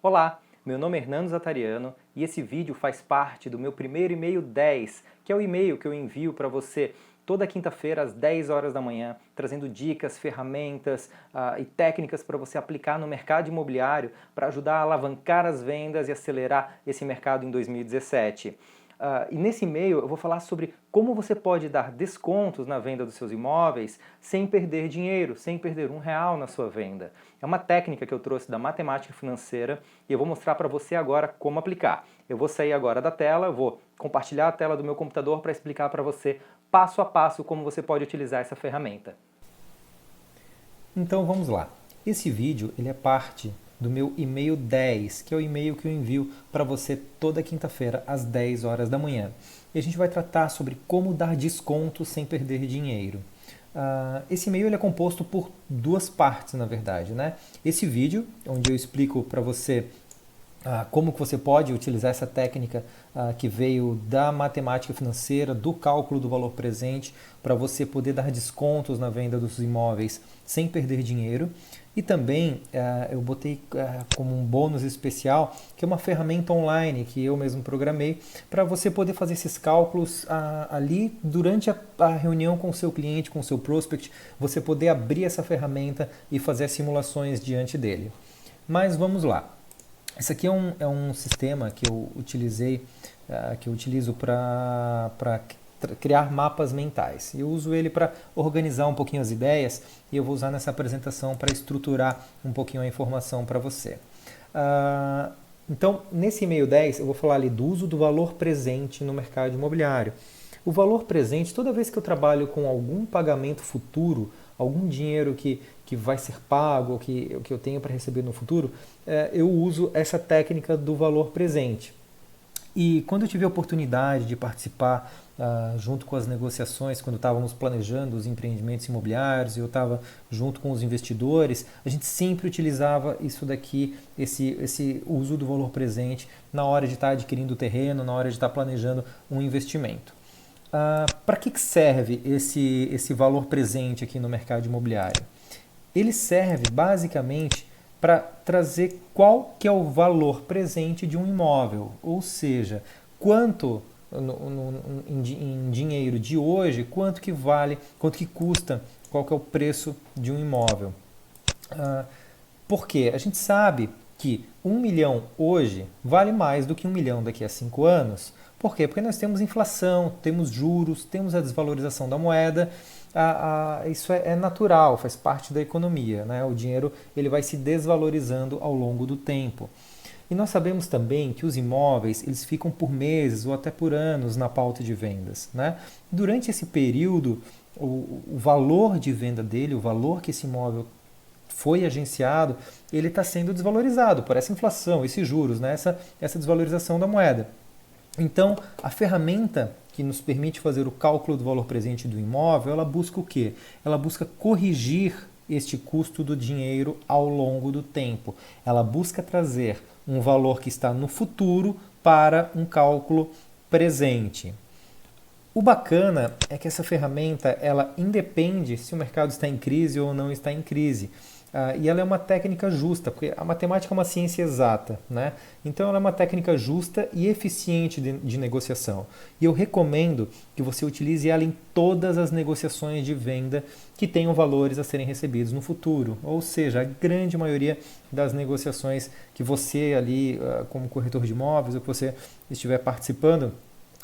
Olá, meu nome é Hernando Zatariano e esse vídeo faz parte do meu primeiro e-mail 10, que é o e-mail que eu envio para você toda quinta-feira às 10 horas da manhã, trazendo dicas, ferramentas e técnicas para você aplicar no mercado imobiliário para ajudar a alavancar as vendas e acelerar esse mercado em 2017. E nesse e-mail eu vou falar sobre como você pode dar descontos na venda dos seus imóveis sem perder dinheiro, sem perder R$ 1 na sua venda. É uma técnica que eu trouxe da matemática financeira e eu vou mostrar para você agora como aplicar. Eu vou sair agora da tela, vou compartilhar a tela do meu computador para explicar para você passo a passo como você pode utilizar essa ferramenta. Então vamos lá. Esse vídeo ele é parte do meu e-mail 10, que é o e-mail que eu envio para você toda quinta-feira às 10 horas da manhã. E a gente vai tratar sobre como dar desconto sem perder dinheiro. Esse e-mail ele é composto por duas partes, na verdade, né? Esse vídeo, onde eu explico para você como que você pode utilizar essa técnica que veio da matemática financeira, do cálculo do valor presente, para você poder dar descontos na venda dos imóveis sem perder dinheiro. E também eu botei como um bônus especial, que é uma ferramenta online que eu mesmo programei, para você poder fazer esses cálculos ali durante a reunião com o seu cliente, com o seu prospect, você poder abrir essa ferramenta e fazer as simulações diante dele. Mas vamos lá. Esse aqui é um sistema que eu utilizei, que eu utilizo para criar mapas mentais. Eu uso ele para organizar um pouquinho as ideias e eu vou usar nessa apresentação para estruturar um pouquinho a informação para você. Então, nesse e-mail 10, eu vou falar ali do uso do valor presente no mercado imobiliário. O valor presente, toda vez que eu trabalho com algum pagamento futuro, algum dinheiro que vai ser pago, ou que eu tenho para receber no futuro, eu uso essa técnica do valor presente. E quando eu tive a oportunidade de participar junto com as negociações, quando estávamos planejando os empreendimentos imobiliários, eu estava junto com os investidores, a gente sempre utilizava isso daqui, esse uso do valor presente na hora de estar adquirindo o terreno, na hora de estar planejando um investimento. Para que serve esse valor presente aqui no mercado imobiliário? Ele serve basicamente para trazer qual que é o valor presente de um imóvel, ou seja, quanto em dinheiro de hoje, quanto que vale, quanto que custa, qual que é o preço de um imóvel. Por quê? A gente sabe que 1 milhão hoje vale mais do que 1 milhão daqui a 5 anos. Por quê? Porque nós temos inflação, temos juros, temos a desvalorização da moeda. Isso é natural, faz parte da economia, né? O dinheiro ele vai se desvalorizando ao longo do tempo. E nós sabemos também que os imóveis eles ficam por meses ou até por anos na pauta de vendas, né? Durante esse período, o valor de venda dele, o valor que esse imóvel foi agenciado, ele está sendo desvalorizado por essa inflação, esses juros, né? essa desvalorização da moeda. Então, a ferramenta que nos permite fazer o cálculo do valor presente do imóvel, ela busca o quê? Ela busca corrigir este custo do dinheiro ao longo do tempo. Ela busca trazer um valor que está no futuro para um cálculo presente. O bacana é que essa ferramenta ela independe se o mercado está em crise ou não está em crise. E ela é uma técnica justa, porque a matemática é uma ciência exata, né? Então ela é uma técnica justa e eficiente de negociação. E eu recomendo que você utilize ela em todas as negociações de venda que tenham valores a serem recebidos no futuro. Ou seja, a grande maioria das negociações que você ali, como corretor de imóveis, ou que você estiver participando,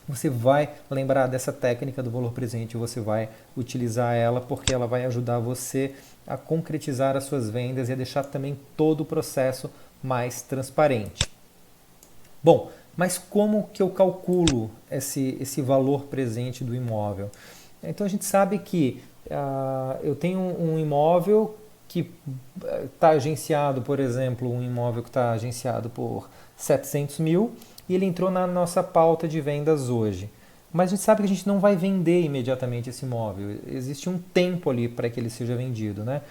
você vai lembrar dessa técnica do valor presente, você vai utilizar ela porque ela vai ajudar você a concretizar as suas vendas e a deixar também todo o processo mais transparente. Bom, mas como que eu calculo esse valor presente do imóvel? Então a gente sabe que eu tenho um imóvel que está agenciado, por exemplo, um imóvel que está agenciado por 700 mil, e ele entrou na nossa pauta de vendas hoje. Mas a gente sabe que a gente não vai vender imediatamente esse imóvel. Existe um tempo ali para que ele seja vendido, né?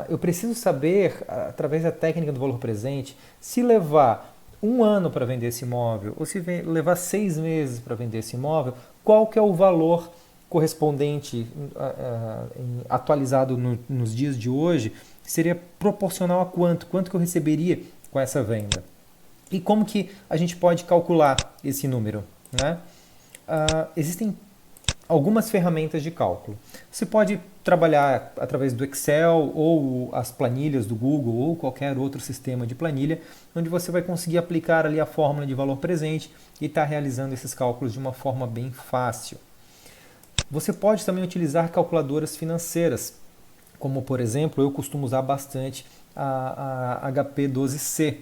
Eu preciso saber, através da técnica do valor presente, se levar 1 ano para vender esse imóvel ou se levar 6 meses para vender esse imóvel, qual que é o valor correspondente atualizado nos dias de hoje, seria proporcional a quanto que eu receberia com com essa venda. E como que a gente pode calcular esse número, né? Existem algumas ferramentas de cálculo. Você pode trabalhar através do Excel ou as planilhas do Google ou qualquer outro sistema de planilha, onde você vai conseguir aplicar ali a fórmula de valor presente e estar realizando esses cálculos de uma forma bem fácil. Você pode também utilizar calculadoras financeiras, como por exemplo, eu costumo usar bastante a HP12C.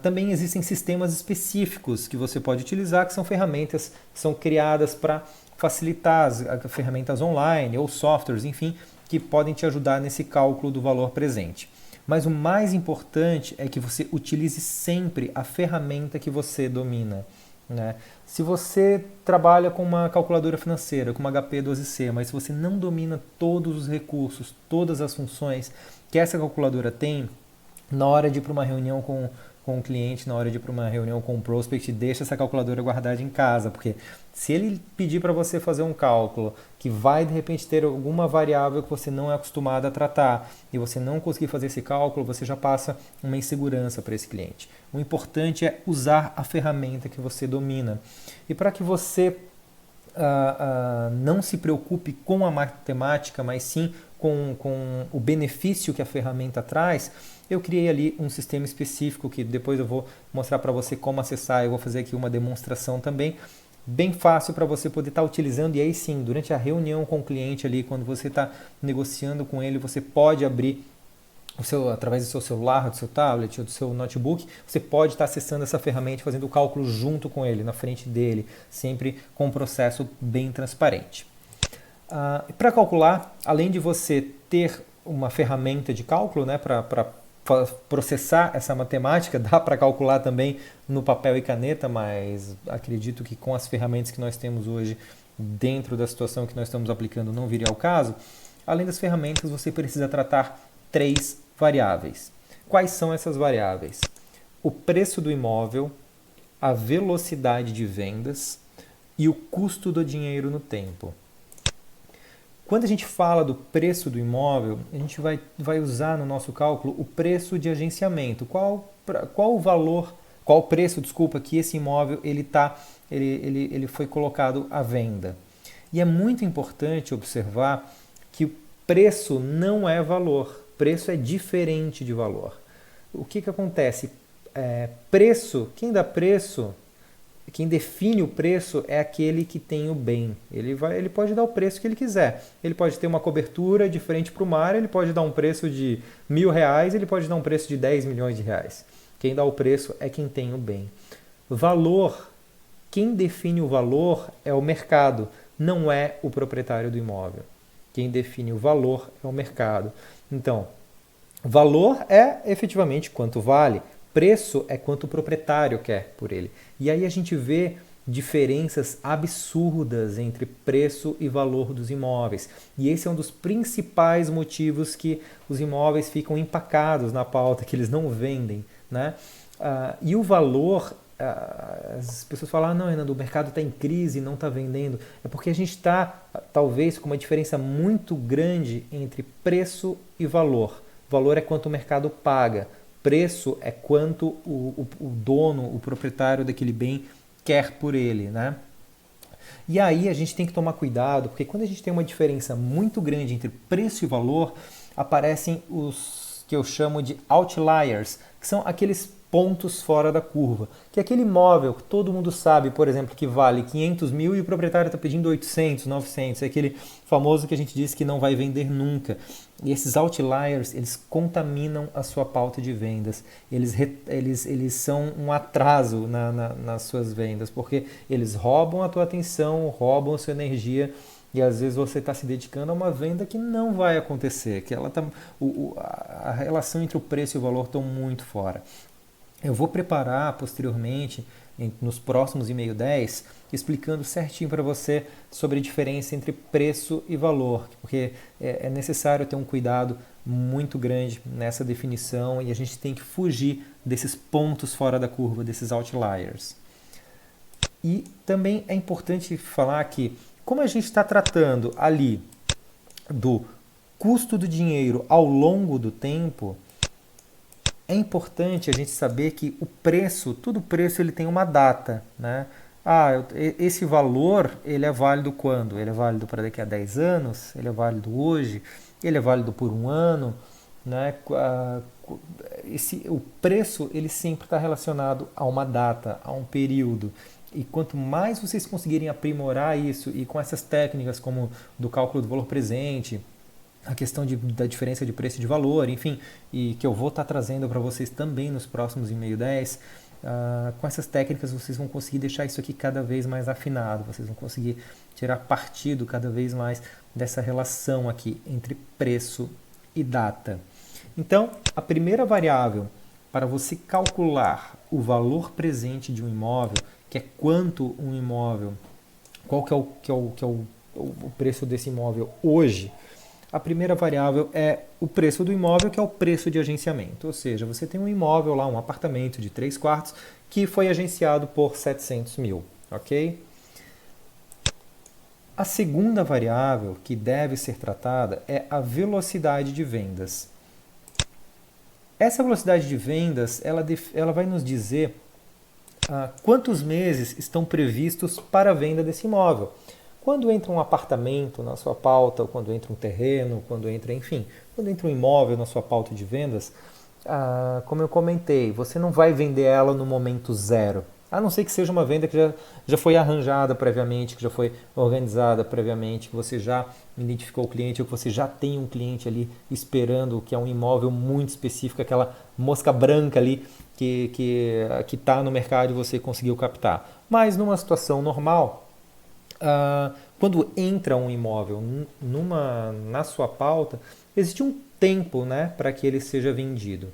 Também existem sistemas específicos que você pode utilizar, que são ferramentas que são criadas para facilitar as ferramentas online ou softwares, enfim, que podem te ajudar nesse cálculo do valor presente. Mas o mais importante é que você utilize sempre a ferramenta que você domina, né? Se você trabalha com uma calculadora financeira, com uma HP12C, mas se você não domina todos os recursos, todas as funções que essa calculadora tem, na hora de ir para uma reunião com o cliente, na hora de ir para uma reunião com o prospect, deixa essa calculadora guardada em casa, porque se ele pedir para você fazer um cálculo que vai de repente ter alguma variável que você não é acostumado a tratar e você não conseguir fazer esse cálculo, você já passa uma insegurança para esse cliente. O importante é usar a ferramenta que você domina. E para que você não se preocupe com a matemática, mas sim com o benefício que a ferramenta traz, eu criei ali um sistema específico que depois eu vou mostrar para você como acessar. Eu vou fazer aqui uma demonstração também, bem fácil para você poder estar utilizando. E aí sim, durante a reunião com o cliente ali, quando você está negociando com ele, você pode abrir através do seu celular, do seu tablet ou do seu notebook, você pode estar acessando essa ferramenta e fazendo o cálculo junto com ele, na frente dele, sempre com um processo bem transparente. Para calcular, além de você ter uma ferramenta de cálculo, né, para processar essa matemática, dá para calcular também no papel e caneta, mas acredito que com as ferramentas que nós temos hoje, dentro da situação que nós estamos aplicando, não viria ao caso. Além das ferramentas, você precisa tratar 3 variáveis. Quais são essas variáveis? O preço do imóvel, a velocidade de vendas e o custo do dinheiro no tempo. Quando a gente fala do preço do imóvel, a gente vai usar no nosso cálculo o preço de agenciamento. Qual o preço, que esse imóvel ele foi colocado à venda. E é muito importante observar que o preço não é valor, preço é diferente de valor. O que acontece? Quem dá preço, quem define o preço é aquele que tem o bem. Ele pode dar o preço que ele quiser. Ele pode ter uma cobertura de frente para o mar, ele pode dar um preço de R$1.000, ele pode dar um preço de 10 milhões de reais. Quem dá o preço é quem tem o bem. Valor, quem define o valor é o mercado, não é o proprietário do imóvel. Quem define o valor é o mercado. Então, valor é efetivamente quanto vale. Preço é quanto o proprietário quer por ele. E aí a gente vê diferenças absurdas entre preço e valor dos imóveis. E esse é um dos principais motivos que os imóveis ficam empacados na pauta, que eles não vendem, né? E o valor, as pessoas falam, não, Renan, o mercado está em crise, não está vendendo. É porque a gente está, talvez, com uma diferença muito grande entre preço e valor. Valor é quanto o mercado paga. Preço é quanto o dono, o proprietário daquele bem quer por ele, né? E aí a gente tem que tomar cuidado, porque quando a gente tem uma diferença muito grande entre preço e valor, aparecem os que eu chamo de outliers, que são aqueles pontos fora da curva. Que é aquele imóvel que todo mundo sabe, por exemplo, que vale 500 mil e o proprietário está pedindo 800, 900. É aquele famoso que a gente diz que não vai vender nunca. E esses outliers, eles contaminam a sua pauta de vendas. Eles são um atraso nas suas vendas, porque eles roubam a tua atenção, roubam a sua energia. E às vezes você está se dedicando a uma venda que não vai acontecer, que a relação entre o preço e o valor estão muito fora. Eu vou preparar posteriormente, nos próximos e-mail 10, explicando certinho para você sobre a diferença entre preço e valor, porque é necessário ter um cuidado muito grande nessa definição e a gente tem que fugir desses pontos fora da curva, desses outliers. E também é importante falar que, como a gente está tratando ali do custo do dinheiro ao longo do tempo, é importante a gente saber que o preço, todo preço ele tem uma data, né? Esse valor, ele é válido quando? Ele é válido para daqui a 10 anos? Ele é válido hoje? Ele é válido por um ano? Né? O preço, ele sempre está relacionado a uma data, a um período. E quanto mais vocês conseguirem aprimorar isso, e com essas técnicas como do cálculo do valor presente, a questão da diferença de preço e de valor, enfim, e que eu vou estar trazendo para vocês também nos próximos e-mail 10, com essas técnicas vocês vão conseguir deixar isso aqui cada vez mais afinado, vocês vão conseguir tirar partido cada vez mais dessa relação aqui entre preço e data. Então, a primeira variável para você calcular o valor presente de um imóvel, que é quanto um imóvel, qual que é o preço desse imóvel hoje, a primeira variável é o preço do imóvel, que é o preço de agenciamento. Ou seja, você tem um imóvel lá, um apartamento de 3 quartos, que foi agenciado por 700 mil, ok? A segunda variável que deve ser tratada é a velocidade de vendas. Essa velocidade de vendas, ela vai nos dizer quantos meses estão previstos para a venda desse imóvel. Quando entra um apartamento na sua pauta, ou quando entra um terreno, quando entra um imóvel na sua pauta de vendas, como eu comentei, você não vai vender ela no momento zero. A não ser que seja uma venda que já foi arranjada previamente, que já foi organizada previamente, que você já identificou o cliente, ou que você já tem um cliente ali esperando, que é um imóvel muito específico, aquela mosca branca ali que está no mercado e você conseguiu captar. Mas numa situação normal, quando entra um imóvel na sua pauta, existe um tempo, né, para que ele seja vendido.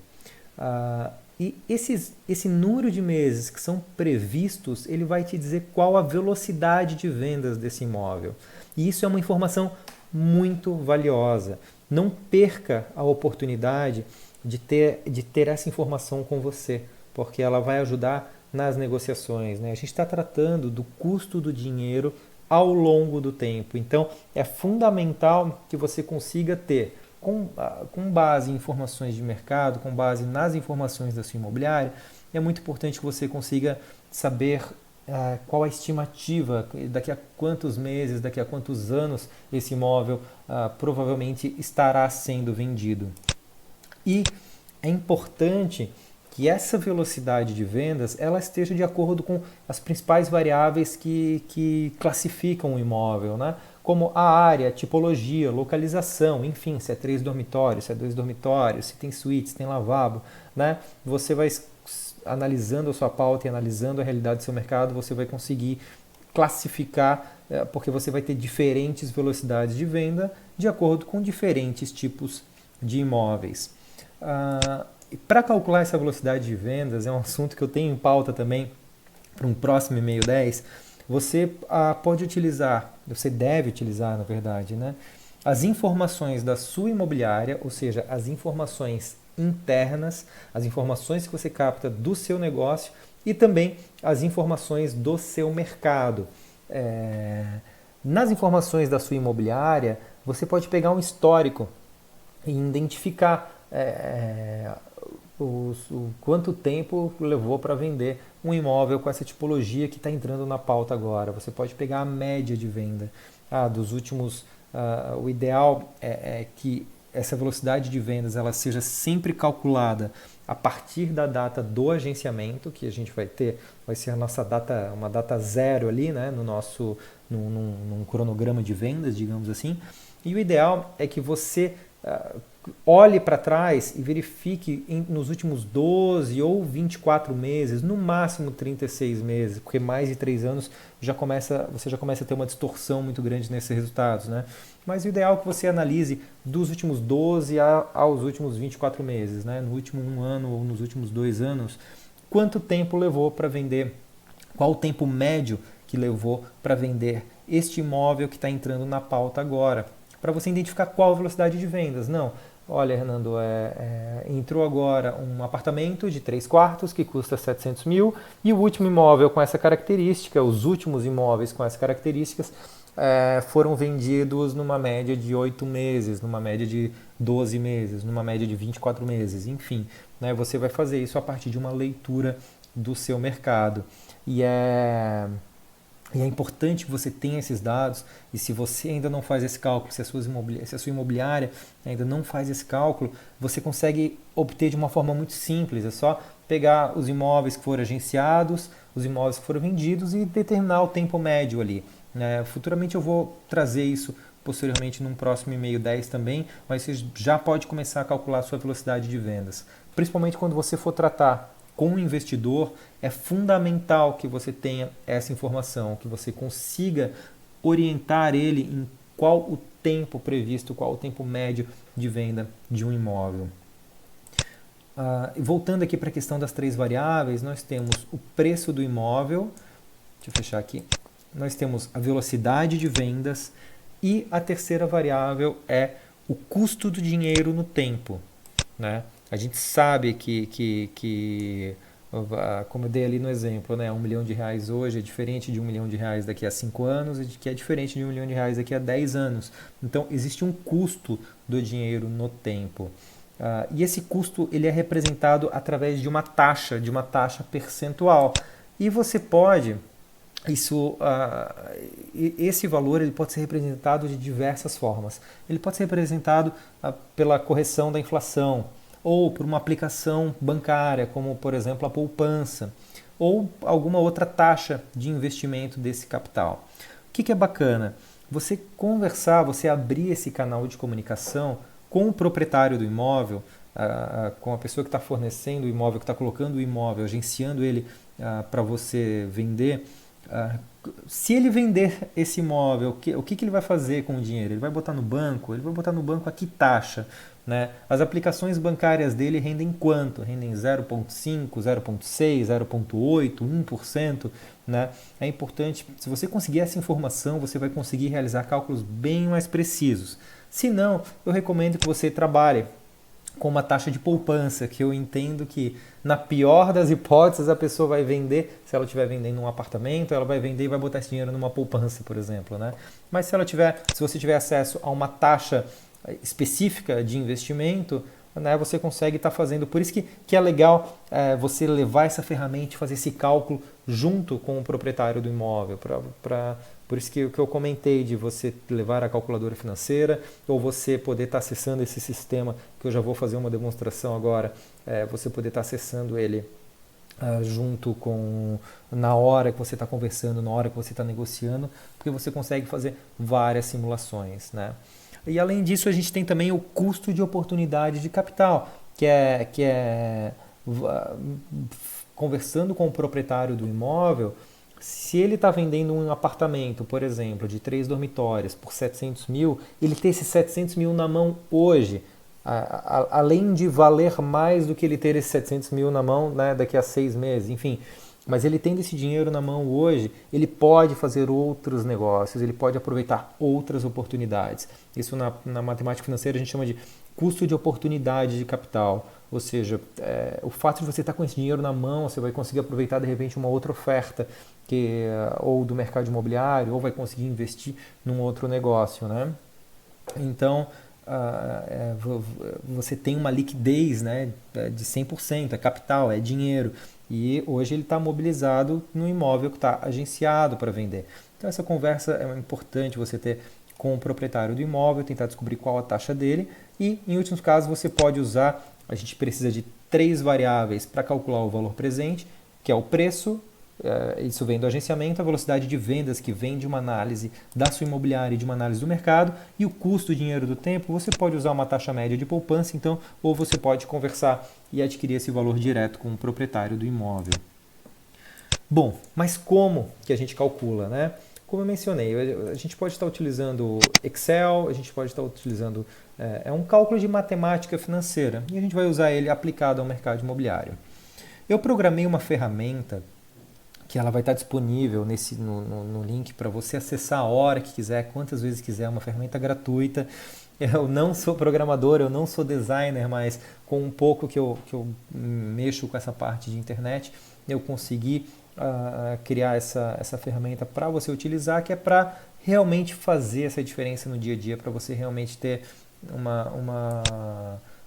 E esse número de meses que são previstos, ele vai te dizer qual a velocidade de vendas desse imóvel. E isso é uma informação muito valiosa. Não perca a oportunidade de ter essa informação com você, porque ela vai ajudar nas negociações, né? A gente está tratando do custo do dinheiro ao longo do tempo. Então, é fundamental que você consiga ter, com base em informações de mercado, com base nas informações da sua imobiliária, é muito importante que você consiga saber qual a estimativa, daqui a quantos meses, daqui a quantos anos esse imóvel provavelmente estará sendo vendido. E é importante que essa velocidade de vendas ela esteja de acordo com as principais variáveis que classificam o imóvel, né? Como a área, tipologia, localização, enfim, se é 3 dormitórios, se é 2 dormitórios, se tem suíte, se tem lavabo, né? Você vai analisando a sua pauta e analisando a realidade do seu mercado, você vai conseguir classificar, porque você vai ter diferentes velocidades de venda de acordo com diferentes tipos de imóveis. Para calcular essa velocidade de vendas, é um assunto que eu tenho em pauta também para um próximo e-mail 10, você pode utilizar, você deve utilizar, na verdade, né, as informações da sua imobiliária, ou seja, as informações internas, as informações que você capta do seu negócio e também as informações do seu mercado. Nas informações da sua imobiliária, você pode pegar um histórico e identificar quanto tempo levou para vender um imóvel com essa tipologia que está entrando na pauta agora. Você pode pegar a média de venda dos últimos. O ideal é que essa velocidade de vendas ela seja sempre calculada a partir da data do agenciamento, que a gente vai ser a nossa data, uma data zero ali, né, num cronograma de vendas, digamos assim. E o ideal é que você olhe para trás e verifique nos últimos 12 ou 24 meses, no máximo 36 meses, porque mais de 3 anos você já começa a ter uma distorção muito grande nesses resultados, né? Mas o ideal é que você analise dos últimos 12 aos últimos 24 meses, né? No último 1 ano ou nos últimos 2 anos, quanto tempo levou para vender, qual o tempo médio que levou para vender este imóvel que está entrando na pauta agora, para você identificar qual a velocidade de vendas. Não, olha, Hernando, entrou agora um apartamento de 3 quartos que custa 700 mil e o último imóvel com essa característica, os últimos imóveis com essas características foram vendidos numa média de 8 meses, numa média de 12 meses, numa média de 24 meses, enfim. né? Você vai fazer isso a partir de uma leitura do seu mercado. E é importante que você tenha esses dados, e se você ainda não faz esse cálculo, se a sua imobiliária ainda não faz esse cálculo, você consegue obter de uma forma muito simples. É só pegar os imóveis que foram agenciados, os imóveis que foram vendidos e determinar o tempo médio ali, né? Futuramente eu vou trazer isso posteriormente num próximo e-mail 10 também, mas você já pode começar a calcular a sua velocidade de vendas. Principalmente quando você for tratar com o investidor, é fundamental que você tenha essa informação, que você consiga orientar ele em qual o tempo previsto, qual o tempo médio de venda de um imóvel. Voltando aqui para a questão das 3 variáveis, nós temos o preço do imóvel, deixa eu fechar aqui, nós temos a velocidade de vendas e a terceira variável é o custo do dinheiro no tempo, né? A gente sabe que, como eu dei ali no exemplo, né, R$1 milhão hoje é diferente de R$1 milhão daqui a 5 anos e que é diferente de R$1 milhão daqui a 10 anos. Então, existe um custo do dinheiro no tempo. E esse custo ele é representado através de uma taxa percentual. E você pode, esse valor ele pode ser representado de diversas formas. Ele pode ser representado pela correção da inflação, ou por uma aplicação bancária, como por exemplo a poupança, ou alguma outra taxa de investimento desse capital. O que é bacana? Você conversar, você abrir esse canal de comunicação com o proprietário do imóvel, com a pessoa que está fornecendo o imóvel, que está colocando o imóvel, agenciando ele para você vender. Se ele vender esse imóvel, o que ele vai fazer com o dinheiro? Ele vai botar no banco? Ele vai botar no banco a que taxa? Né? As aplicações bancárias dele rendem quanto? Rendem 0,5%, 0,6%, 0,8%, 1%. Né? É importante, se você conseguir essa informação, você vai conseguir realizar cálculos bem mais precisos. Se não, eu recomendo que você trabalhe com uma taxa de poupança, que eu entendo que, na pior das hipóteses, a pessoa vai vender, se ela estiver vendendo um apartamento, ela vai vender e vai botar esse dinheiro numa poupança, por exemplo. Né? Mas se você tiver acesso a uma taxa específica de investimento, né, você consegue estar fazendo. Por isso que é legal você levar essa ferramenta e fazer esse cálculo junto com o proprietário do imóvel. Por isso que eu comentei de você levar a calculadora financeira ou você poder estar acessando esse sistema, que eu já vou fazer uma demonstração agora, você poder estar acessando ele junto com, na hora que você está conversando, na hora que você está negociando, porque você consegue fazer várias simulações, né? E além disso, a gente tem também o custo de oportunidade de capital, que é conversando com o proprietário do imóvel. Se ele está vendendo um apartamento, por exemplo, de 3 dormitórios por 700 mil, ele ter esses 700 mil na mão hoje, além de valer mais do que ele ter esses 700 mil na mão, né, daqui a 6 meses, enfim. Mas ele tendo esse dinheiro na mão hoje, ele pode fazer outros negócios, ele pode aproveitar outras oportunidades. Isso na matemática financeira a gente chama de custo de oportunidade de capital. Ou seja, o fato de você estar com esse dinheiro na mão, você vai conseguir aproveitar de repente uma outra oferta, ou do mercado imobiliário, ou vai conseguir investir num outro negócio, né? Então, você tem uma liquidez, né, de 100%, é capital, é dinheiro. E hoje ele está mobilizado no imóvel que está agenciado para vender. Então essa conversa é importante você ter com o proprietário do imóvel, tentar descobrir qual a taxa dele e, em últimos casos, você pode usar, a gente precisa de 3 variáveis para calcular o valor presente, que é o preço, isso vem do agenciamento, a velocidade de vendas, que vem de uma análise da sua imobiliária e de uma análise do mercado, e o custo do dinheiro do tempo. Você pode usar uma taxa média de poupança, então, ou você pode conversar e adquirir esse valor direto com o proprietário do imóvel. Bom, mas como que a gente calcula, né? Como eu mencionei, a gente pode estar utilizando Excel, a gente pode estar utilizando um cálculo de matemática financeira, e a gente vai usar ele aplicado ao mercado imobiliário. Eu programei uma ferramenta que ela vai estar disponível no link para você acessar a hora que quiser, quantas vezes quiser, uma ferramenta gratuita. Eu não sou programador, eu não sou designer, mas com um pouco que eu mexo com essa parte de internet, eu consegui criar essa ferramenta para você utilizar, que é para realmente fazer essa diferença no dia a dia, para você realmente ter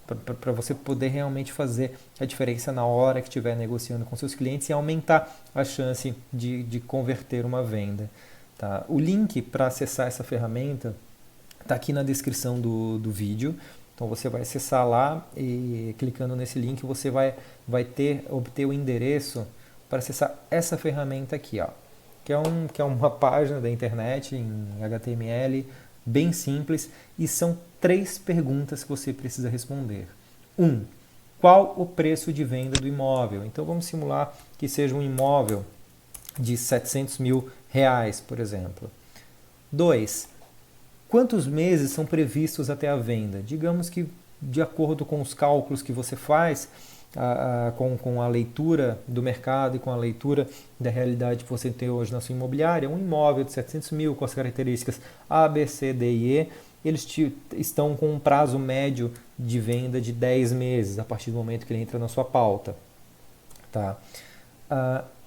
para você poder realmente fazer a diferença na hora que estiver negociando com seus clientes e aumentar a chance de converter uma venda. Tá? O link para acessar essa ferramenta está aqui na descrição do vídeo. Então você vai acessar lá e clicando nesse link você vai obter o endereço para acessar essa ferramenta aqui, ó, que é uma página da internet em HTML bem simples e são 3 perguntas que você precisa responder. 1. Qual o preço de venda do imóvel? Então vamos simular que seja um imóvel de R$700 mil, por exemplo. 2. Quantos meses são previstos até a venda? Digamos que, de acordo com os cálculos que você faz, com a leitura do mercado e com a leitura da realidade que você tem hoje na sua imobiliária, um imóvel de 700 mil com as características A, B, C, D e E, eles estão com um prazo médio de venda de 10 meses, a partir do momento que ele entra na sua pauta. Tá?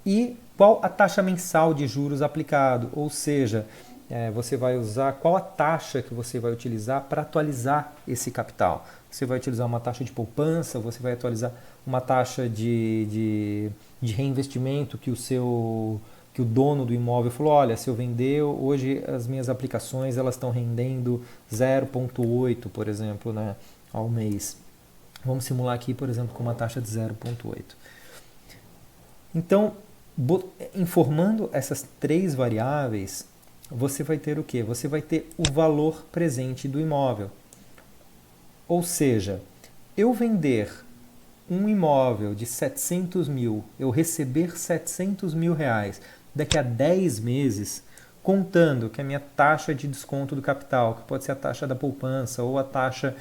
E qual a taxa mensal de juros aplicado? Ou seja, você vai usar qual a taxa que você vai utilizar para atualizar esse capital. Você vai utilizar uma taxa de poupança, você vai atualizar uma taxa de reinvestimento que o dono do imóvel falou, olha, se eu vender, hoje as minhas aplicações elas estão rendendo 0,8, por exemplo, né, ao mês. Vamos simular aqui, por exemplo, com uma taxa de 0,8. Então, informando essas 3 variáveis, você vai ter o quê? Você vai ter o valor presente do imóvel. Ou seja, eu vender um imóvel de 700 mil, eu receber 700 mil reais daqui a 10 meses, contando que a minha taxa de desconto do capital, que pode ser a taxa da poupança ou a taxa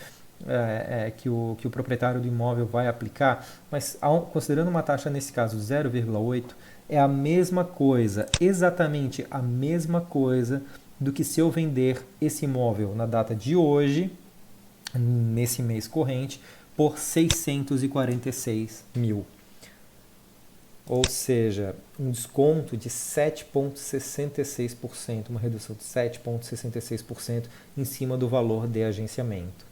que o proprietário do imóvel vai aplicar, mas considerando uma taxa nesse caso 0,8, é a mesma coisa, exatamente a mesma coisa do que se eu vender esse imóvel na data de hoje, nesse mês corrente, por 646 mil. Ou seja, um desconto de 7,66%, uma redução de 7,66% em cima do valor de agenciamento.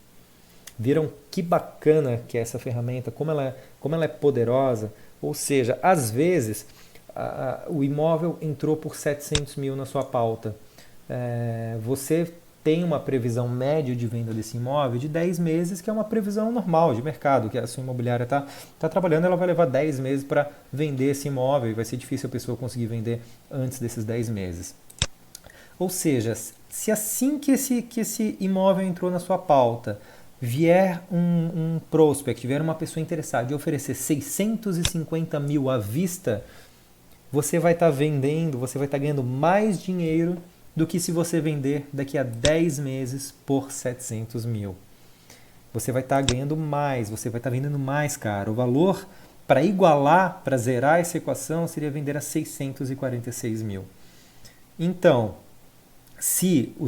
Viram que bacana que é essa ferramenta, como ela é poderosa? Ou seja, às vezes o imóvel entrou por 700 mil na sua pauta. Você tem uma previsão média de venda desse imóvel de 10 meses, que é uma previsão normal de mercado, que a sua imobiliária está trabalhando, ela vai levar 10 meses para vender esse imóvel e vai ser difícil a pessoa conseguir vender antes desses 10 meses. Ou seja, se assim que esse imóvel entrou na sua pauta, vier um prospect, vier uma pessoa interessada e oferecer 650 mil à vista, você vai estar vendendo, você vai estar ganhando mais dinheiro do que se você vender daqui a 10 meses por 700 mil. Você vai estar ganhando mais, você vai estar vendendo mais caro. O valor para igualar, para zerar essa equação, seria vender a 646 mil. Então, se o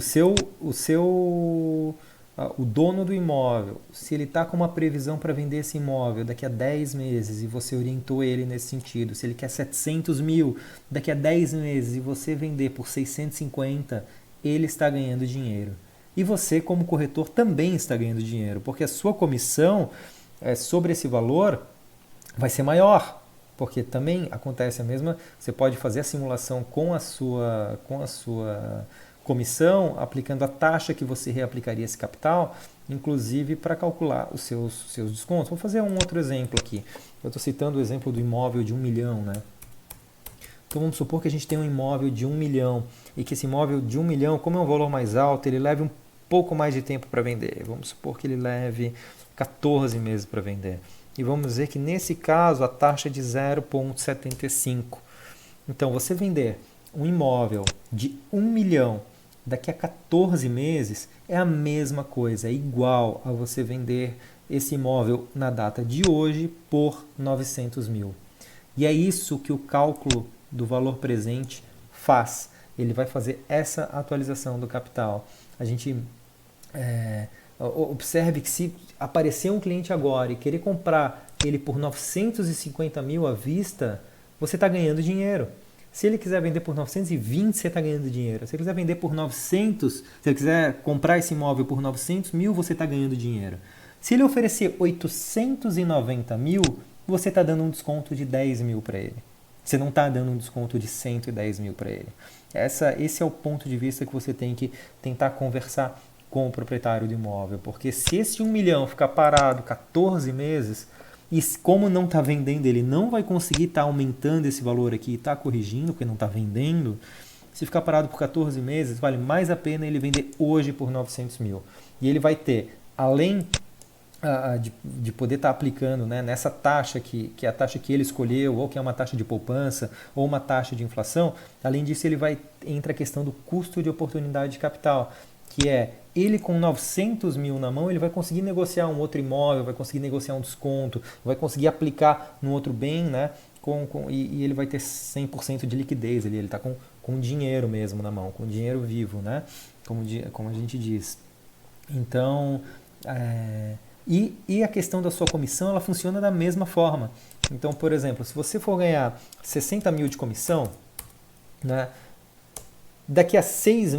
dono do imóvel, se ele está com uma previsão para vender esse imóvel daqui a 10 meses e você orientou ele nesse sentido, se ele quer 700 mil daqui a 10 meses e você vender por 650, ele está ganhando dinheiro. E você, como corretor, também está ganhando dinheiro, porque a sua comissão sobre esse valor vai ser maior, porque também acontece a mesma, você pode fazer a simulação com a sua comissão, aplicando a taxa que você reaplicaria esse capital, inclusive para calcular os seus descontos. Vou fazer um outro exemplo aqui. Eu estou citando o exemplo do imóvel de 1 milhão, né? Então vamos supor que a gente tem um imóvel de 1 milhão e que esse imóvel de 1 milhão, como é um valor mais alto, ele leve um pouco mais de tempo para vender. Vamos supor que ele leve 14 meses para vender. E vamos dizer que nesse caso a taxa é de 0,75. Então você vender um imóvel de 1 milhão daqui a 14 meses é a mesma coisa, é igual a você vender esse imóvel na data de hoje por 900 mil. E é isso que o cálculo do valor presente faz. Ele vai fazer essa atualização do capital. A gente observe que se aparecer um cliente agora e querer comprar ele por 950 mil à vista, você está ganhando dinheiro. Se ele quiser vender por 920, você está ganhando dinheiro. Se ele quiser vender por 900, se ele quiser comprar esse imóvel por 900 mil, você está ganhando dinheiro. Se ele oferecer 890 mil, você está dando um desconto de 10 mil para ele. Você não está dando um desconto de 110 mil para ele. Esse é o ponto de vista que você tem que tentar conversar com o proprietário do imóvel. Porque se esse 1 milhão ficar parado 14 meses, e como não está vendendo, ele não vai conseguir estar aumentando esse valor aqui e está corrigindo, porque não está vendendo. Se ficar parado por 14 meses, vale mais a pena ele vender hoje por 900 mil. E ele vai ter, além de poder estar aplicando, né, nessa taxa que é a taxa que ele escolheu, ou que é uma taxa de poupança, ou uma taxa de inflação, além disso entra a questão do custo de oportunidade de capital, que é ele com 900 mil na mão, ele vai conseguir negociar um outro imóvel, vai conseguir negociar um desconto, vai conseguir aplicar num outro bem, né, e ele vai ter 100% de liquidez, ele está com dinheiro mesmo na mão, com dinheiro vivo, né, como a gente diz. Então, e a questão da sua comissão, ela funciona da mesma forma. Então, por exemplo, se você for ganhar 60 mil de comissão, né, daqui a 14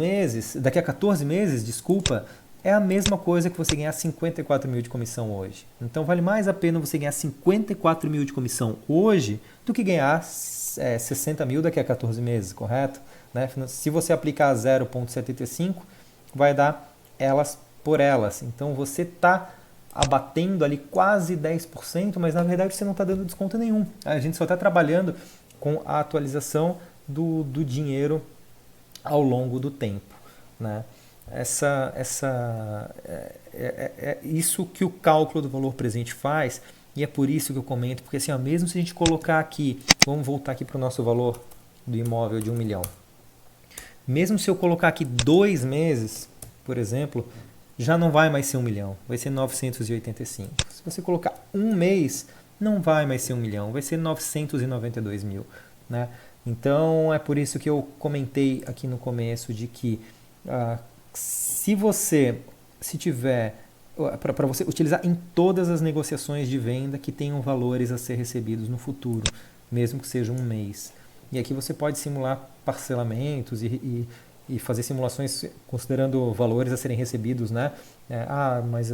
meses, desculpa, é a mesma coisa que você ganhar 54 mil de comissão hoje. Então, vale mais a pena você ganhar 54 mil de comissão hoje do que ganhar 60 mil daqui a 14 meses, correto? Né? Se você aplicar 0,75, vai dar elas por elas. Então, você está abatendo ali quase 10%, mas na verdade você não está dando desconto nenhum. A gente só está trabalhando com a atualização do dinheiro ao longo do tempo, né? Isso que o cálculo do valor presente faz, e é por isso que eu comento, porque assim, mesmo se a gente colocar aqui, vamos voltar aqui para o nosso valor do imóvel de 1 milhão, mesmo se eu colocar aqui 2 meses, por exemplo, já não vai mais ser 1 milhão, vai ser 985. Se você colocar um mês, não vai mais ser 1 milhão, vai ser 992 mil, né? Então, é por isso que eu comentei aqui no começo de que se tiver, para você utilizar em todas as negociações de venda que tenham valores a ser recebidos no futuro, mesmo que seja um mês. E aqui você pode simular parcelamentos e fazer simulações considerando valores a serem recebidos, né? Mas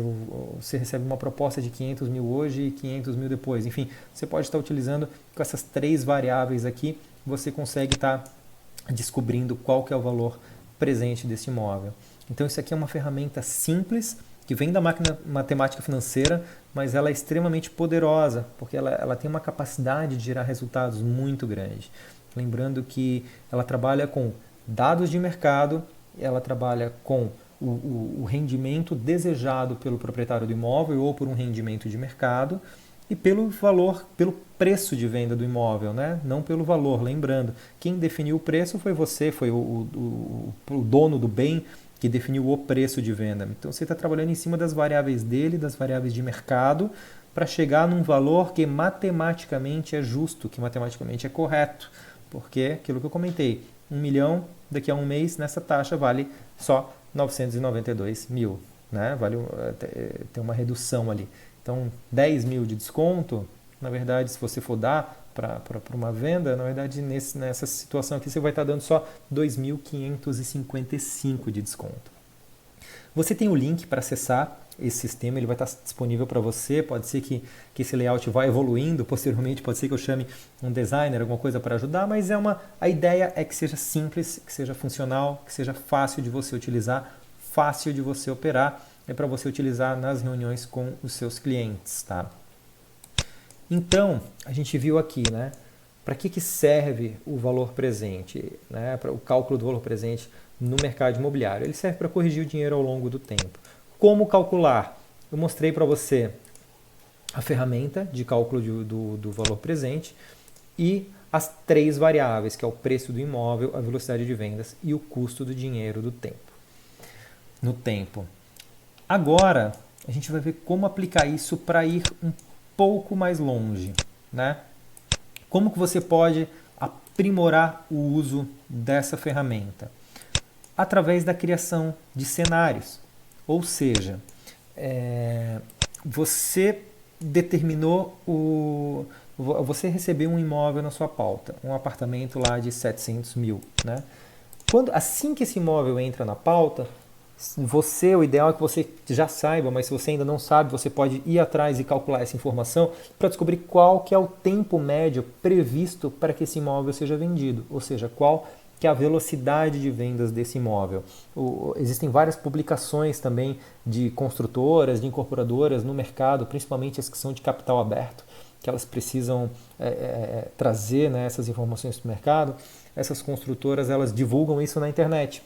você recebe uma proposta de 500 mil hoje e 500 mil depois. Enfim, você pode estar utilizando com essas 3 variáveis aqui, você consegue estar descobrindo qual que é o valor presente desse imóvel. Então isso aqui é uma ferramenta simples, que vem da máquina matemática financeira, mas ela é extremamente poderosa, porque ela tem uma capacidade de gerar resultados muito grande. Lembrando que ela trabalha com dados de mercado, ela trabalha com o rendimento desejado pelo proprietário do imóvel ou por um rendimento de mercado e pelo valor, pelo preço de venda do imóvel, né? Não pelo valor. Lembrando, quem definiu o preço foi você, foi o dono do bem que definiu o preço de venda. Então você está trabalhando em cima das variáveis dele, das variáveis de mercado, para chegar num valor que matematicamente é justo, que matematicamente é correto. Porque, aquilo que eu comentei, 1 milhão daqui a um mês, nessa taxa vale só 992 mil, né? Vale ter uma redução ali. Então, 10 mil de desconto, na verdade, se você for dar para uma venda, na verdade, nessa situação aqui, você vai estar dando só 2.555 de desconto. Você tem o link para acessar esse sistema, ele vai estar disponível para você, pode ser que esse layout vá evoluindo, posteriormente pode ser que eu chame um designer, alguma coisa para ajudar, mas a ideia é que seja simples, que seja funcional, que seja fácil de você utilizar, fácil de você operar, é para você utilizar nas reuniões com os seus clientes, tá? Então, a gente viu aqui, né? Para que serve o valor presente, né? Para o cálculo do valor presente no mercado imobiliário? Ele serve para corrigir o dinheiro ao longo do tempo. Como calcular? Eu mostrei para você a ferramenta de cálculo do valor presente e as 3 variáveis, que é o preço do imóvel, a velocidade de vendas e o custo do dinheiro no tempo. Agora, a gente vai ver como aplicar isso para ir um pouco mais longe, né? Como que você pode aprimorar o uso dessa ferramenta? Através da criação de cenários. Ou seja, você determinou você recebeu um imóvel na sua pauta, um apartamento lá de 700 mil, né? Assim que esse imóvel entra na pauta, O ideal é que você já saiba, mas se você ainda não sabe, você pode ir atrás e calcular essa informação para descobrir qual que é o tempo médio previsto para que esse imóvel seja vendido, ou seja, qual que é a velocidade de vendas desse imóvel. Existem várias publicações também de construtoras, de incorporadoras no mercado, principalmente as que são de capital aberto, que elas precisam trazer, né, essas informações para o mercado. Essas construtoras, elas divulgam isso na internet.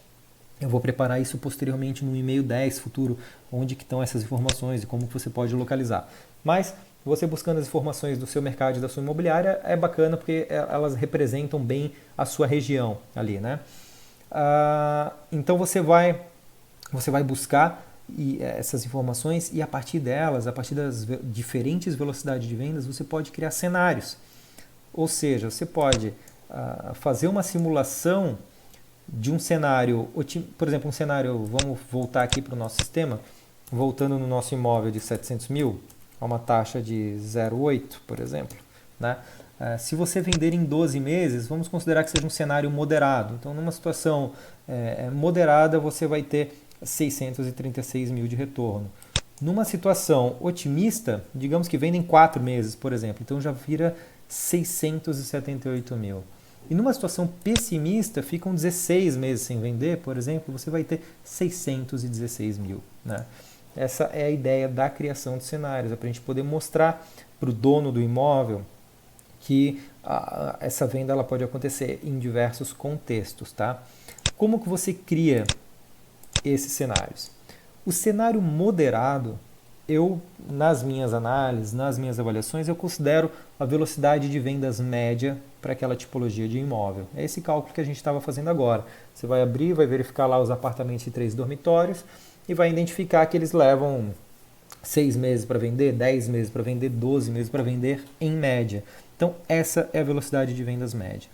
Eu vou preparar isso posteriormente no e-mail 10 futuro, onde que estão essas informações e como que você pode localizar. Mas você buscando as informações do seu mercado e da sua imobiliária é bacana porque elas representam bem a sua região ali, né? Então você vai buscar essas informações e a partir delas, a partir das diferentes velocidades de vendas, você pode criar cenários. Ou seja, você pode fazer uma simulação de um cenário, por exemplo, um cenário, vamos voltar aqui para o nosso sistema, voltando no nosso imóvel de 700 mil, a uma taxa de 0,8, por exemplo, né? Se você vender em 12 meses, vamos considerar que seja um cenário moderado. Então, numa situação moderada, você vai ter 636 mil de retorno. Numa situação otimista, digamos que venda em 4 meses, por exemplo, então já vira 678 mil. E numa situação pessimista, ficam 16 meses sem vender, por exemplo, você vai ter 616 mil, né? Essa é a ideia da criação de cenários, é para a gente poder mostrar para o dono do imóvel que essa venda ela pode acontecer em diversos contextos, tá? Como que você cria esses cenários? O cenário moderado, nas minhas análises, nas minhas avaliações, eu considero a velocidade de vendas média para aquela tipologia de imóvel. É esse cálculo que a gente estava fazendo agora. Você vai abrir, vai verificar lá os apartamentos de 3 dormitórios e vai identificar que eles levam 6 meses para vender, 10 meses para vender, 12 meses para vender em média. Então essa é a velocidade de vendas média.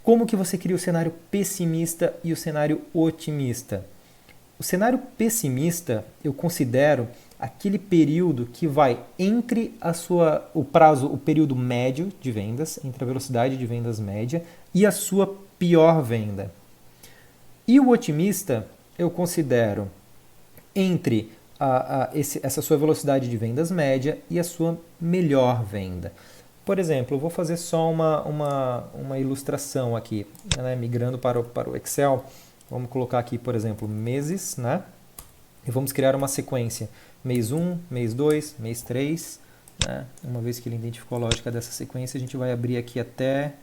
Como que você cria o cenário pessimista e o cenário otimista? O cenário pessimista eu considero aquele período que vai entre o período médio de vendas, entre a velocidade de vendas média e a sua pior venda. E o otimista eu considero entre essa sua velocidade de vendas média e a sua melhor venda. Por exemplo, eu vou fazer só uma ilustração aqui, né, migrando para o Excel. Vamos colocar aqui, por exemplo, meses, né? E vamos criar uma sequência. Mês 1, mês 2, mês 3. Né? Uma vez que ele identificou a lógica dessa sequência, a gente vai abrir aqui até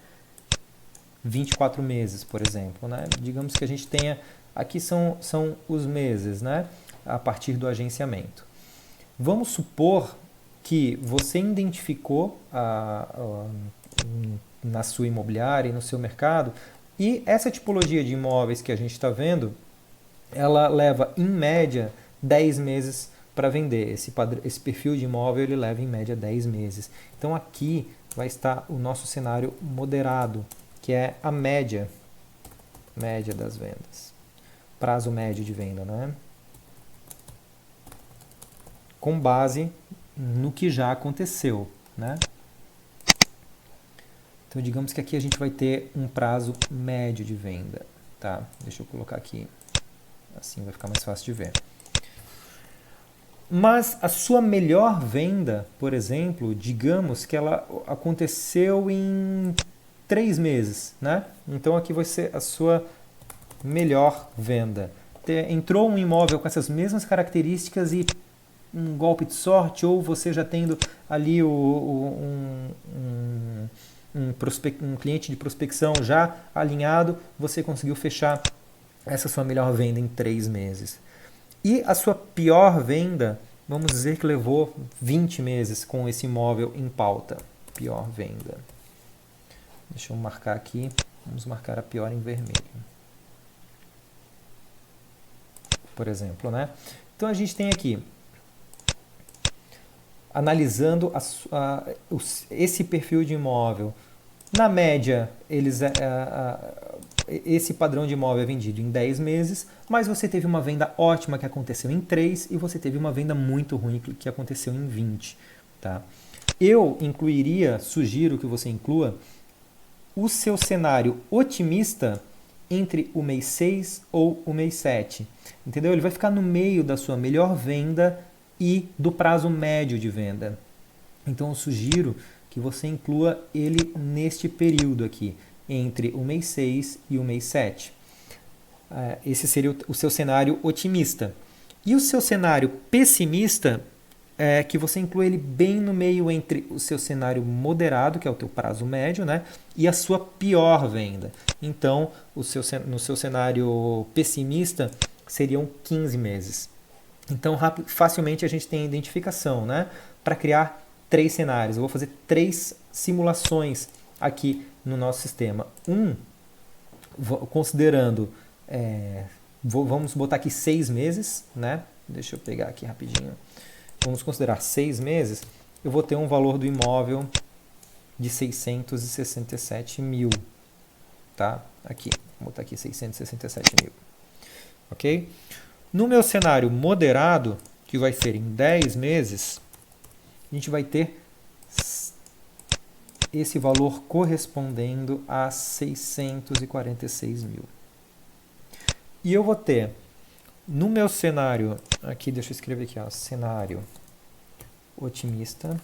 24 meses, por exemplo. Né? Digamos que a gente tenha... Aqui são os meses, né? A partir do agenciamento. Vamos supor que você identificou na sua imobiliária e no seu mercado, e essa tipologia de imóveis que a gente está vendo, ela leva em média 10 meses para vender. Esse perfil de imóvel ele leva em média 10 meses. Então aqui vai estar o nosso cenário moderado, que é a média das vendas. Prazo médio de venda, né? Com base no que já aconteceu, né? Então, digamos que aqui a gente vai ter um prazo médio de venda, tá? Deixa eu colocar aqui, assim vai ficar mais fácil de ver. Mas a sua melhor venda, por exemplo, digamos que ela aconteceu em 3 meses, né? Então aqui vai ser a sua melhor venda. Entrou um imóvel com essas mesmas características e um golpe de sorte, ou você já tendo ali um cliente de prospecção já alinhado, você conseguiu fechar essa sua melhor venda em 3 meses. E a sua pior venda, vamos dizer que levou 20 meses com esse imóvel em pauta. Pior venda. Deixa eu marcar aqui, vamos marcar a pior em vermelho. Por exemplo, né? Então a gente tem aqui analisando esse perfil de imóvel. Na média, esse padrão de imóvel é vendido em 10 meses, mas você teve uma venda ótima que aconteceu em 3 e você teve uma venda muito ruim que aconteceu em 20. Tá? Eu sugiro que você inclua o seu cenário otimista entre o mês 6 ou o mês 7. Entendeu? Ele vai ficar no meio da sua melhor venda e do prazo médio de venda. Então eu sugiro que você inclua ele neste período aqui, entre o mês 6 e o mês 7. Esse seria o seu cenário otimista. E o seu cenário pessimista é que você inclui ele bem no meio entre o seu cenário moderado, que é o teu prazo médio, né, e a sua pior venda. Então, no seu cenário pessimista, seriam 15 meses. Então, facilmente a gente tem a identificação, né, para criar 3 cenários. Eu vou fazer 3 simulações aqui no nosso sistema. Considerando, vamos botar aqui 6 meses, né? Deixa eu pegar aqui rapidinho. Vamos considerar 6 meses. Eu vou ter um valor do imóvel de 667 mil. Tá? Aqui, vou botar aqui 667 mil. Ok? No meu cenário moderado, que vai ser em 10 meses, a gente vai ter esse valor correspondendo a 646 mil. E eu vou ter, no meu cenário, aqui deixa eu escrever aqui, ó, cenário otimista,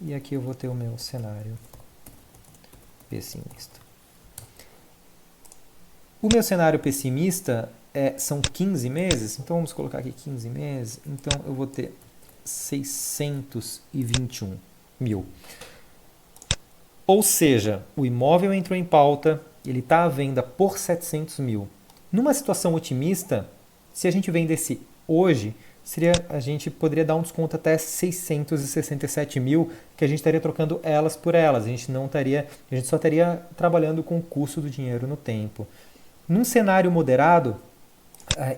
e aqui eu vou ter o meu cenário pessimista. O meu cenário pessimista são 15 meses, então vamos colocar aqui 15 meses, então eu vou ter 621 mil. Ou seja, o imóvel entrou em pauta, ele está à venda por 700 mil. Numa situação otimista, se a gente vendesse hoje, a gente poderia dar um desconto até 667 mil, que a gente estaria trocando elas por elas. A gente só estaria trabalhando com o custo do dinheiro no tempo. Num cenário moderado,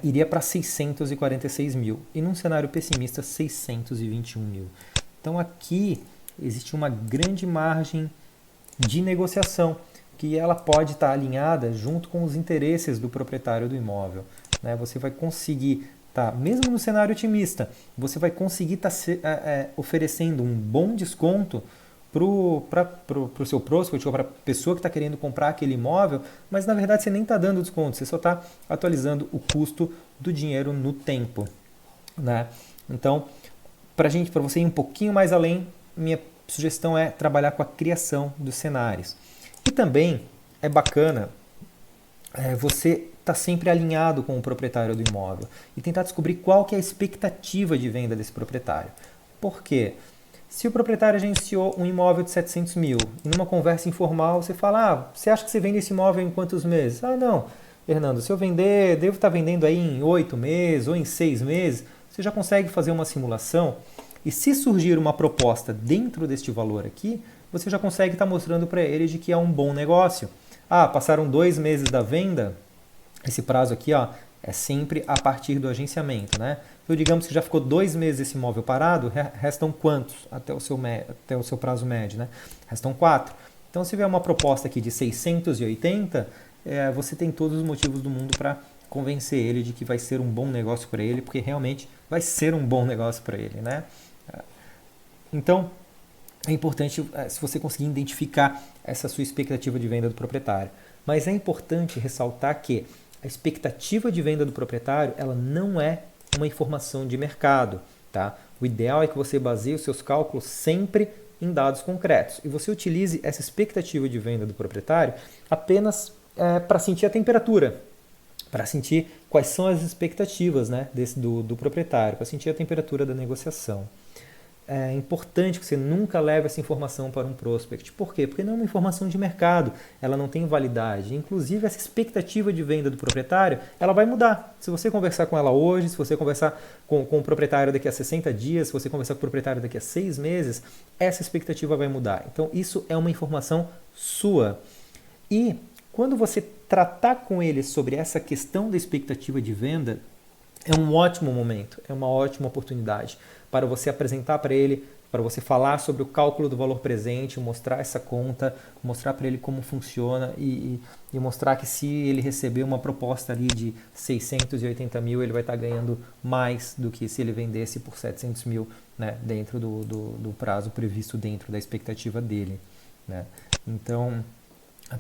iria para 646 mil. E num cenário pessimista, 621 mil. Então aqui existe uma grande margem de negociação, que ela pode estar alinhada junto com os interesses do proprietário do imóvel. Né? Você vai conseguir, mesmo no cenário otimista, você vai conseguir estar oferecendo um bom desconto para o seu prospect ou para a pessoa que está querendo comprar aquele imóvel, mas na verdade você nem está dando desconto, você só está atualizando o custo do dinheiro no tempo. Né? Então, para você ir um pouquinho mais além, minha sugestão é trabalhar com a criação dos cenários. E também é bacana você estar sempre alinhado com o proprietário do imóvel e tentar descobrir qual que é a expectativa de venda desse proprietário. Por quê? Se o proprietário agenciou um imóvel de 700 mil e numa conversa informal você fala, você acha que você vende esse imóvel em quantos meses? Não, Fernando, se eu vender, devo estar vendendo aí em 8 meses ou em 6 meses. Você já consegue fazer uma simulação e se surgir uma proposta dentro deste valor aqui, você já consegue estar mostrando para ele de que é um bom negócio. Passaram 2 meses da venda, esse prazo aqui é sempre a partir do agenciamento. Né? Então, digamos que já ficou 2 meses esse imóvel parado, restam quantos até o seu prazo médio? Né? Restam 4. Então, se vier uma proposta aqui de 680, você tem todos os motivos do mundo para convencer ele de que vai ser um bom negócio para ele, porque realmente vai ser um bom negócio para ele. Né? Então, é importante se você conseguir identificar essa sua expectativa de venda do proprietário. Mas é importante ressaltar que a expectativa de venda do proprietário ela não é uma informação de mercado. Tá? O ideal é que você baseie os seus cálculos sempre em dados concretos. E você utilize essa expectativa de venda do proprietário apenas para sentir a temperatura, para sentir quais são as expectativas, né, do proprietário, para sentir a temperatura da negociação. É importante que você nunca leve essa informação para um prospect. Por quê? Porque não é uma informação de mercado, ela não tem validade. Inclusive, essa expectativa de venda do proprietário, ela vai mudar. Se você conversar com ela hoje, se você conversar com o proprietário daqui a 60 dias, se você conversar com o proprietário daqui a 6 meses, essa expectativa vai mudar. Então, isso é uma informação sua. E quando você tratar com ele sobre essa questão da expectativa de venda, é um ótimo momento, é uma ótima oportunidade para você apresentar para ele, para você falar sobre o cálculo do valor presente, mostrar essa conta, mostrar para ele como funciona e mostrar que se ele receber uma proposta ali de 680 mil, ele vai estar ganhando mais do que se ele vendesse por 700 mil, né, dentro do prazo previsto dentro da expectativa dele. Né? Então,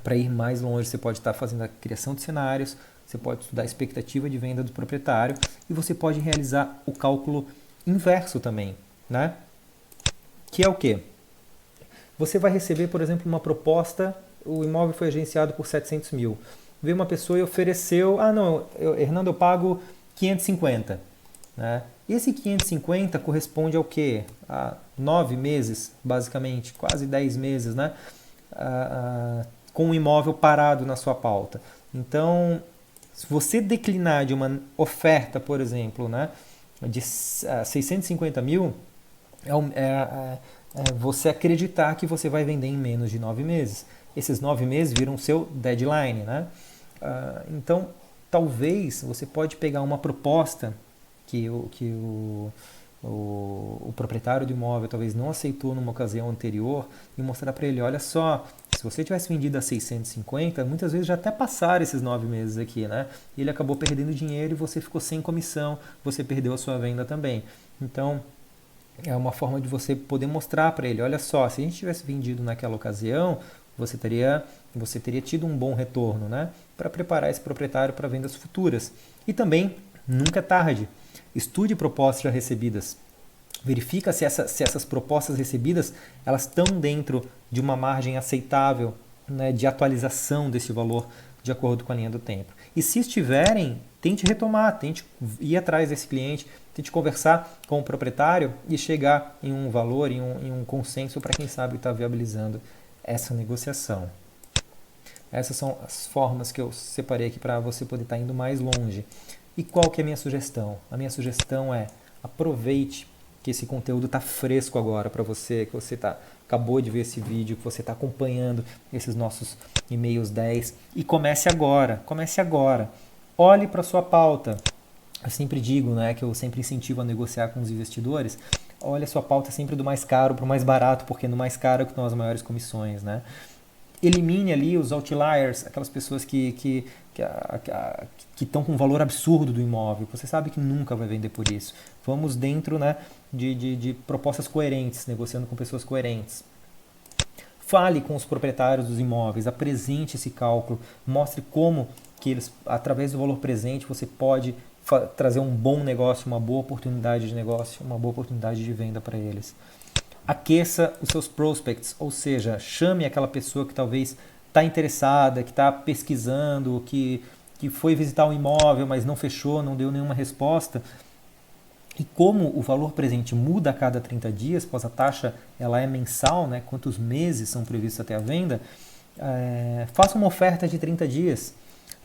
Para ir mais longe, você pode estar fazendo a criação de cenários, você pode estudar a expectativa de venda do proprietário e você pode realizar o cálculo inverso também, né? Que é o quê? Você vai receber, por exemplo, uma proposta, o imóvel foi agenciado por 700 mil. Veio uma pessoa e ofereceu, Hernando, eu pago 550. Né? Esse 550 corresponde ao quê? A 9 meses, basicamente, quase 10 meses, né? Com o imóvel parado na sua pauta. Então, se você declinar de uma oferta, por exemplo, né, de 650 mil, você acreditar que você vai vender em menos de 9 meses. Esses 9 meses viram seu deadline, né? Então, talvez você pode pegar uma proposta que o proprietário do imóvel talvez não aceitou numa ocasião anterior e mostrar para ele, olha só, se você tivesse vendido a 650, muitas vezes já até passaram esses 9 meses aqui, né? E ele acabou perdendo dinheiro e você ficou sem comissão, você perdeu a sua venda também. Então, é uma forma de você poder mostrar para ele, olha só, se a gente tivesse vendido naquela ocasião, você teria tido um bom retorno, né? Para preparar esse proprietário para vendas futuras. E também, nunca é tarde, estude propostas já recebidas. Verifica se essas propostas recebidas elas estão dentro de uma margem aceitável, né, de atualização desse valor de acordo com a linha do tempo. E se estiverem, tente retomar, tente ir atrás desse cliente, tente conversar com o proprietário e chegar em um valor, em um consenso para quem sabe estar viabilizando essa negociação. Essas são as formas que eu separei aqui para você poder estar indo mais longe. E qual que é a minha sugestão? A minha sugestão é aproveite que esse conteúdo está fresco agora para você, que você acabou de ver esse vídeo, que você está acompanhando esses nossos e-mails 10 e comece agora. Olhe para a sua pauta. Eu sempre digo, né, que eu sempre incentivo a negociar com os investidores. Olha a sua pauta sempre do mais caro para o mais barato, porque no mais caro é que estão as maiores comissões, né? Elimine ali os outliers, aquelas pessoas que estão com um valor absurdo do imóvel. Você sabe que nunca vai vender por isso. Vamos dentro, né, de propostas coerentes, negociando com pessoas coerentes. Fale com os proprietários dos imóveis, apresente esse cálculo, mostre como que eles, através do valor presente, você pode trazer um bom negócio, uma boa oportunidade de negócio, uma boa oportunidade de venda para eles. Aqueça os seus prospects, ou seja, chame aquela pessoa que talvez está interessada, que está pesquisando, que foi visitar um imóvel, mas não fechou, não deu nenhuma resposta. E como o valor presente muda a cada 30 dias, pois a taxa ela é mensal, né? Quantos meses são previstos até a venda, faça uma oferta de 30 dias.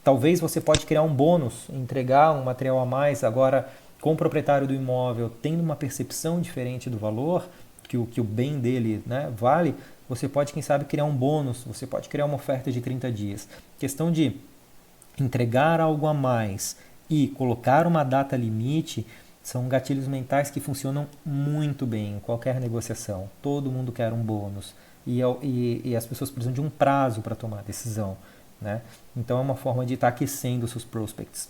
Talvez você pode criar um bônus, entregar um material a mais, agora com o proprietário do imóvel tendo uma percepção diferente do valor, que o bem dele, né, vale, você pode, quem sabe, criar um bônus, você pode criar uma oferta de 30 dias. Questão de entregar algo a mais e colocar uma data limite são gatilhos mentais que funcionam muito bem em qualquer negociação. Todo mundo quer um bônus e as pessoas precisam de um prazo para tomar a decisão, né? Então é uma forma de estar aquecendo os seus prospects.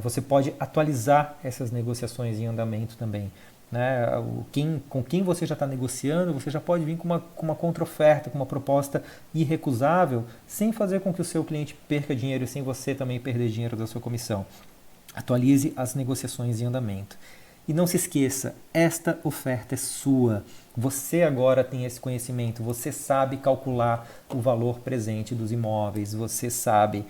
Você pode atualizar essas negociações em andamento também. Né? Com quem você já está negociando, você já pode vir com uma contra-oferta, com uma proposta irrecusável, sem fazer com que o seu cliente perca dinheiro e sem você também perder dinheiro da sua comissão. Atualize as negociações em andamento. E não se esqueça, esta oferta é sua. Você agora tem esse conhecimento, você sabe calcular o valor presente dos imóveis, você sabe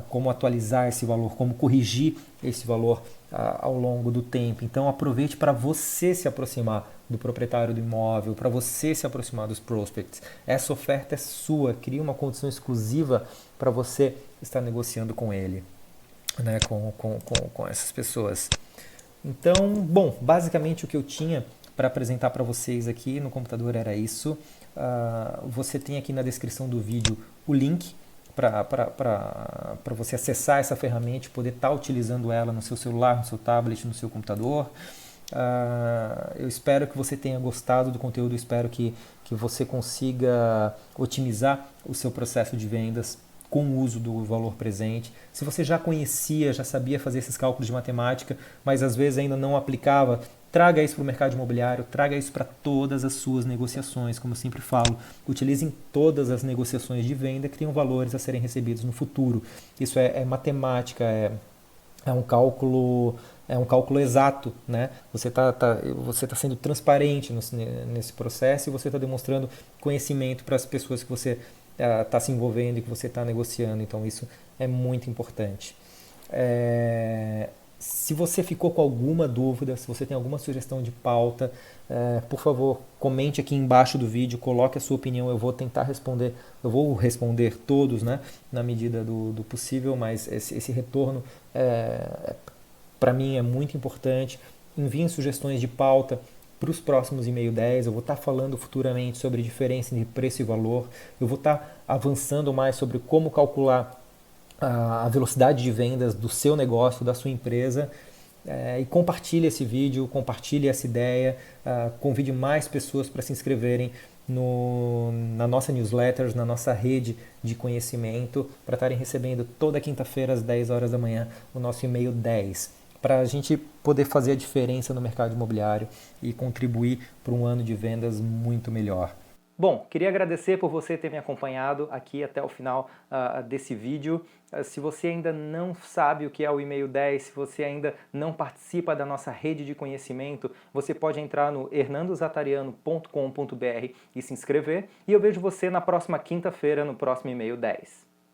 como atualizar esse valor, como corrigir esse valor ao longo do tempo. Então aproveite para você se aproximar do proprietário do imóvel, para você se aproximar dos prospects. Essa oferta é sua, crie uma condição exclusiva para você estar negociando com ele, né, com essas pessoas. Então, bom, basicamente o que eu tinha para apresentar para vocês aqui no computador era isso. Você tem aqui na descrição do vídeo o link para você acessar essa ferramenta e poder estar utilizando ela no seu celular, no seu tablet, no seu computador. Eu espero que você tenha gostado do conteúdo, eu espero que você consiga otimizar o seu processo de vendas com o uso do valor presente. Se você já conhecia, já sabia fazer esses cálculos de matemática, mas às vezes ainda não aplicava, Traga isso para o mercado imobiliário, traga isso para todas as suas negociações, como eu sempre falo. Utilize em todas as negociações de venda que tenham valores a serem recebidos no futuro. Isso é matemática, é um cálculo exato, né? Você tá sendo transparente nesse processo e você está demonstrando conhecimento para as pessoas que você está se envolvendo e que você está negociando. Então isso é muito importante. Se você ficou com alguma dúvida, se você tem alguma sugestão de pauta, por favor, comente aqui embaixo do vídeo, coloque a sua opinião, eu vou tentar responder, eu vou responder todos, né, na medida do possível, mas esse retorno para mim é muito importante. Enviem sugestões de pauta para os próximos e-mail 10, eu vou estar falando futuramente sobre diferença entre preço e valor, eu vou estar avançando mais sobre como calcular a velocidade de vendas do seu negócio, da sua empresa, e compartilhe esse vídeo, compartilhe essa ideia, convide mais pessoas para se inscreverem na nossa newsletter, na nossa rede de conhecimento, para estarem recebendo toda quinta-feira às 10 horas da manhã o nosso e-mail 10, para a gente poder fazer a diferença no mercado imobiliário e contribuir para um ano de vendas muito melhor. Bom, queria agradecer por você ter me acompanhado aqui até o final desse vídeo. Se você ainda não sabe o que é o e-mail 10, se você ainda não participa da nossa rede de conhecimento, você pode entrar no hernandozatariano.com.br e se inscrever. E eu vejo você na próxima quinta-feira, no próximo e-mail 10.